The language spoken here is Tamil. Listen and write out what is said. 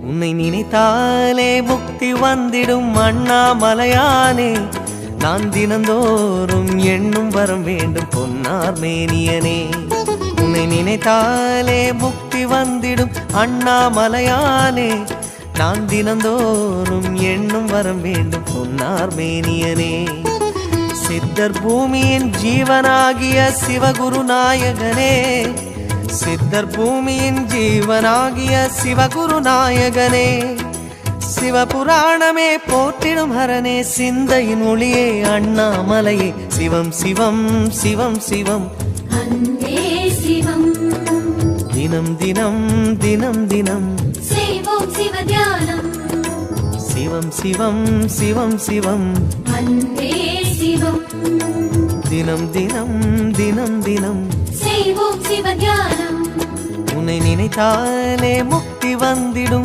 உன்னை நினைத்தாலே முக்தி வந்திடும் அண்ணாமலையானே. நான் தினந்தோறும் எண்ணும் வரம் வேண்டும் பொன்னார் மேனியனே. உன்னை நினைத்தாலே முக்தி வந்திடும் அண்ணாமலையானே. நான் தினந்தோறும் எண்ணும் வரம் வேண்டும் பொன்னார் மேனியனே. சித்தர் பூமியின் ஜீவனாகிய சிவகுரு நாயகனே. சித்தர் பூமியின் ஜீவனாகிய சிவகுரு நாயகனே. சிவபுராணமே போற்றிடும் ஹரனே. சிந்தையின் ஒளியே அண்ணாமலையே. சிவம் சிவம் சிவம் சிவம் அன்பே சிவம். தினம் தினம் தினம் தினம் செய்வோம் சிவ தியானம். சிவம் சிவம் சிவம் சிவம் அன்பே சிவம். தினம் தினம் தினம் தினம் செய்வோம் சிவ தியானம். உன்னை நினைத்தாலே முக்தி வந்திடும்